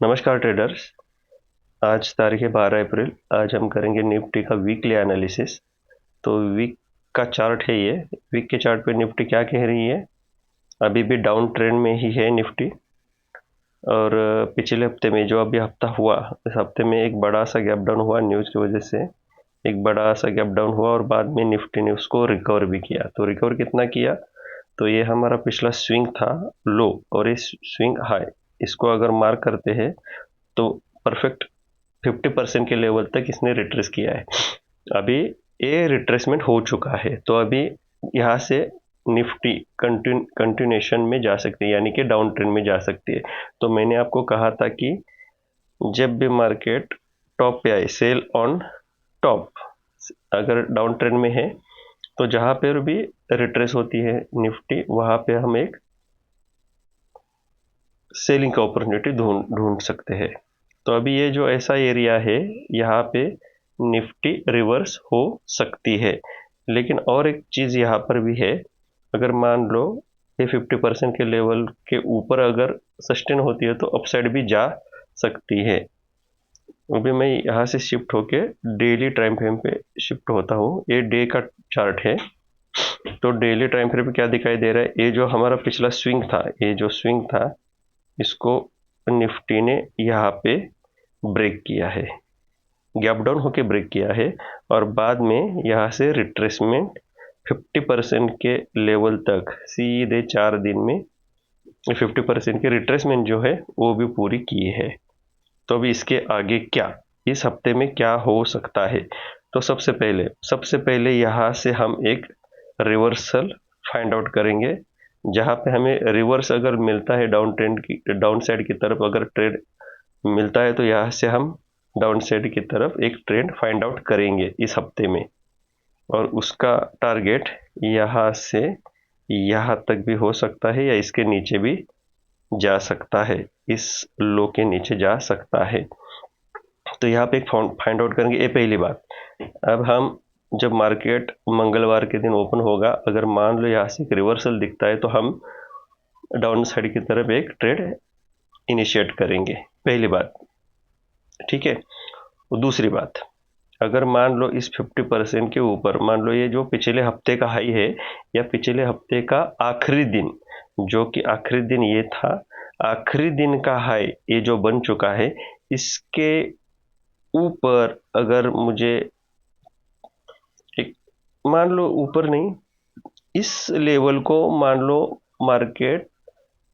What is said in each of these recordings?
नमस्कार ट्रेडर्स। आज तारीख है 12 अप्रैल। आज हम करेंगे निफ्टी का वीकली एनालिसिस। तो वीक का चार्ट है ये। वीक के चार्ट पे निफ्टी क्या कह रही है? अभी भी डाउन ट्रेंड में ही है निफ्टी। और पिछले हफ्ते में जो अभी हफ्ता हुआ, इस हफ्ते में एक बड़ा सा गैप डाउन हुआ न्यूज़ की वजह से। एक बड़ा सा गैप डाउन हुआ और बाद में निफ्टी ने उसको रिकवर भी किया। तो रिकवर कितना किया? तो ये हमारा पिछला स्विंग था लो और इस स्विंग हाई, इसको अगर मार्क करते हैं तो परफेक्ट 50% के लेवल तक इसने रिट्रेस किया है। अभी ये रिट्रेसमेंट हो चुका है, तो अभी यहाँ से निफ्टी कंटिन्यूएशन में जा सकती है, यानी कि डाउन ट्रेंड में जा सकती है। तो मैंने आपको कहा था कि जब भी मार्केट टॉप पे आए, सेल ऑन टॉप, अगर डाउन ट्रेंड में है तो जहाँ पर भी रिट्रेस होती है निफ्टी, वहाँ पे हम एक सेलिंग का अपॉर्चुनिटी ढूंढ सकते हैं। तो अभी ये जो ऐसा एरिया है, यहाँ पे निफ्टी रिवर्स हो सकती है। लेकिन और एक चीज़ यहाँ पर भी है, अगर मान लो ये 50% के लेवल के ऊपर अगर सस्टेन होती है तो अपसाइड भी जा सकती है। अभी मैं यहाँ से शिफ्ट होके डेली टाइम फ्रेम पे शिफ्ट होता हूँ। ये डे का चार्ट है। तो डेली टाइम फ्रेम पे क्या दिखाई दे रहा है? ये जो हमारा पिछला स्विंग था, ये जो स्विंग था, इसको निफ्टी ने यहाँ पे ब्रेक किया है, गैप डाउन होके ब्रेक किया है। और बाद में यहाँ से रिट्रेसमेंट 50% के लेवल तक सीधे 4 दिन में 50% की रिट्रेसमेंट जो है वो भी पूरी की है। तो अभी इसके आगे क्या, इस हफ्ते में क्या हो सकता है? तो सबसे पहले यहाँ से हम एक रिवर्सल फाइंड आउट करेंगे। जहाँ पे हमें रिवर्स अगर मिलता है, डाउन ट्रेंड की डाउन साइड की तरफ अगर ट्रेड मिलता है, तो यहाँ से हम डाउन साइड की तरफ एक ट्रेंड फाइंड आउट करेंगे इस हफ्ते में। और उसका टारगेट यहाँ से यहाँ तक भी हो सकता है या इसके नीचे भी जा सकता है, इस लो के नीचे जा सकता है। तो यहाँ पे एक फाइंड आउट करेंगे, ये पहली बात। अब हम जब मार्केट मंगलवार के दिन ओपन होगा, अगर मान लो यहाँ से एक रिवर्सल दिखता है तो हम डाउन साइड की तरफ एक ट्रेड इनिशिएट करेंगे, पहली बात। ठीक है। दूसरी बात, अगर मान लो इस 50% के ऊपर, मान लो ये जो पिछले हफ्ते का हाई है या पिछले हफ्ते का आखिरी दिन, जो कि आखिरी दिन ये था, आखिरी दिन का हाई ये जो बन चुका है, इसके ऊपर अगर मुझे एक, मान लो ऊपर नहीं, इस लेवल को मान लो मार्केट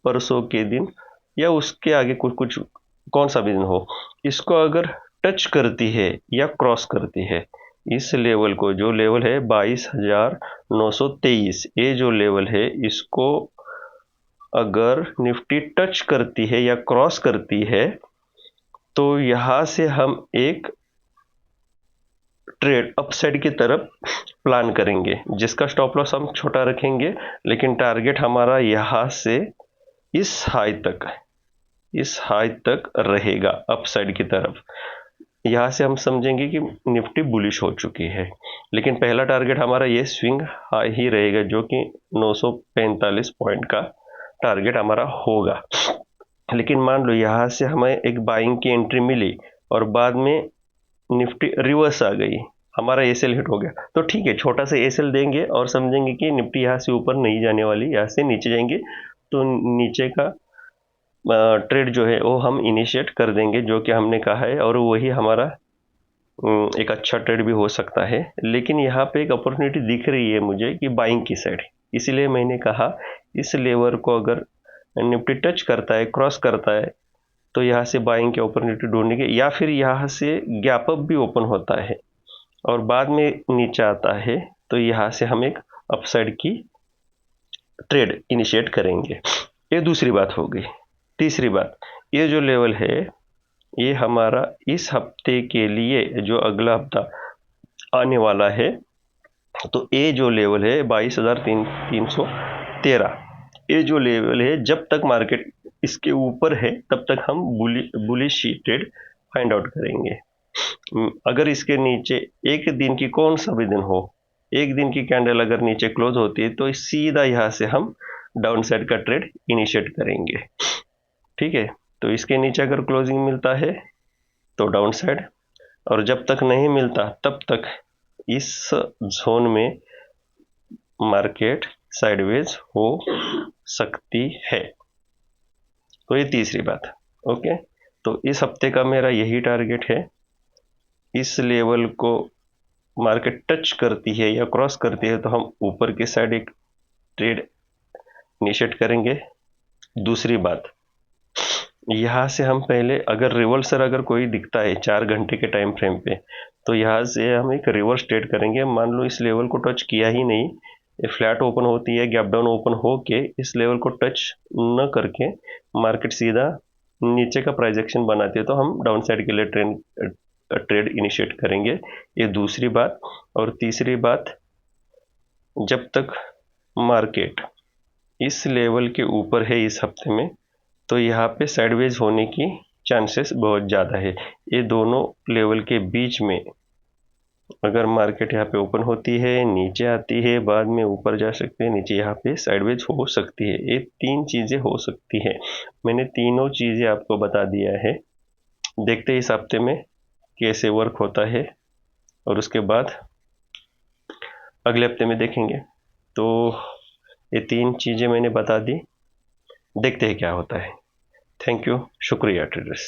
परसों के दिन या उसके आगे कुछ कुछ कौन सा भी दिन हो, इसको अगर टच करती है या क्रॉस करती है, इस लेवल को, जो लेवल है 22,923, ये जो लेवल है, इसको अगर निफ्टी टच करती है या क्रॉस करती है तो यहाँ से हम एक ट्रेड अपसाइड की तरफ प्लान करेंगे, जिसका स्टॉप लॉस हम छोटा रखेंगे, लेकिन टारगेट हमारा यहाँ से इस हाई तक रहेगा अपसाइड की तरफ। यहाँ से हम समझेंगे कि निफ्टी बुलिश हो चुकी है। लेकिन पहला टारगेट हमारा ये स्विंग हाई ही रहेगा, जो कि 945 पॉइंट का टारगेट हमारा होगा। लेकिन मान लो यहाँ से हमें एक बाइंग की एंट्री मिली और बाद में निफ्टी रिवर्स आ गई, हमारा एसएल हिट हो गया, तो ठीक है, छोटा सा एसएल देंगे और समझेंगे कि निफ्टी यहाँ से ऊपर नहीं जाने वाली, यहाँ से नीचे जाएंगे। तो नीचे का ट्रेड जो है वो हम इनिशिएट कर देंगे, जो कि हमने कहा है, और वही हमारा एक अच्छा ट्रेड भी हो सकता है। लेकिन यहाँ पे एक अपॉर्चुनिटी दिख रही है मुझे कि बाइंग की साइड, इसीलिए मैंने कहा इस लेवल को अगर निफ्टी टच करता है, क्रॉस करता है, तो यहाँ से बाइंग की अपॉर्चुनिटी ढूंढेंगे, या फिर यहाँ से गैप अप भी ओपन होता है और बाद में नीचे आता है, तो यहाँ से हम एक अपसाइड की ट्रेड इनिशिएट करेंगे। ये दूसरी बात हो गई। तीसरी बात, ये जो लेवल है ये हमारा इस हफ्ते के लिए, जो अगला हफ्ता आने वाला है, तो ये जो लेवल है 22,313, ये जो लेवल है, जब तक मार्केट इसके ऊपर है तब तक हम बुलिश ट्रेड फाइंड आउट करेंगे। अगर इसके नीचे एक दिन की, कौन सा भी दिन हो, एक दिन की कैंडल अगर नीचे क्लोज होती है तो सीधा यहाँ से हम डाउन साइड का ट्रेड इनिशिएट करेंगे। ठीक है। तो इसके नीचे अगर क्लोजिंग मिलता है तो डाउन साइड, और जब तक नहीं मिलता तब तक इस जोन में मार्केट साइडवेज हो सकती है। तो ये तीसरी बात। ओके, तो इस हफ्ते का मेरा यही टारगेट है। इस लेवल को मार्केट टच करती है या क्रॉस करती है तो हम ऊपर की साइड एक ट्रेड इनिशिएट करेंगे। दूसरी बात, यहाँ से हम पहले अगर रिवर्सल अगर कोई दिखता है 4 घंटे के टाइम फ्रेम पे, तो यहाँ से हम एक रिवर्स ट्रेड करेंगे। मान लो इस लेवल को टच किया ही नहीं, ये फ्लैट ओपन होती है, गैप डाउन ओपन हो के इस लेवल को टच न करके मार्केट सीधा नीचे का प्राइस एक्शन बनाती है, तो हम डाउन साइड के लिए ट्रेड इनिशिएट करेंगे। ये दूसरी बात। और तीसरी बात, जब तक मार्केट इस लेवल के ऊपर है इस हफ्ते में, तो यहाँ पे साइडवेज होने की चांसेस बहुत ज़्यादा है। ये दोनों लेवल के बीच में अगर मार्केट यहाँ पे ओपन होती है, नीचे आती है, बाद में ऊपर जा सकते हैं, नीचे यहाँ पे साइडवेज हो सकती है। ये 3 चीज़ें हो सकती है। मैंने तीनों चीज़ें आपको बता दिया है। देखते हैं इस हफ्ते में कैसे वर्क होता है, और उसके बाद अगले हफ्ते में देखेंगे। तो ये 3 चीज़ें मैंने बता दी, देखते हैं क्या होता है। थैंक यू, शुक्रिया ट्रेडर्स।